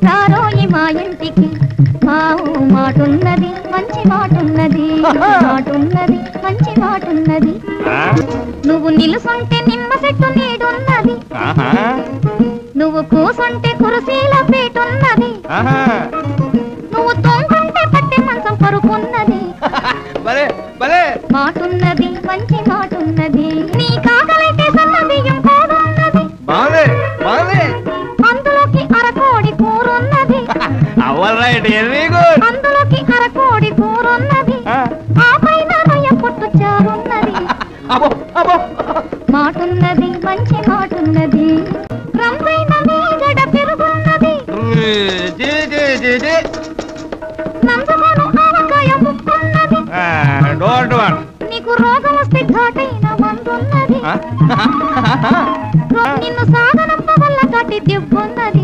రారోయి మా ఇంటికి మాటున్నది మంచి మాటున్నది మాటున్నది మంచి మాటున్నది నువ్వు నిలుసుంటే నిమ్మ చెట్టు నీడున్నది నువ్వు కూసుంటే కురుసీల పీటున్నది నువ్వు తొంగుంటే పట్టి మంచం పరుకున్నది మాటున్నది మంచి మాటున్నది నీ కాకలైతే సన్న బియ్యం కోడున్నది అందులోకి అరకోడి కూరున్నది అందులోకి అరకోడి కూరున్నది ఆ పైన రొయ్య పొట్టు చారున్నది మాటున్నది మంచి మాటున్నది రంపైన మీగడ పెరుగున్నది నందుకొను ఆవకాయ ముక్కున్నది నీకు రోగం వస్తే ఘాటైన మందున్నది నిన్ను సాగనంప వల్ల కట్టి దిబ్బున్నది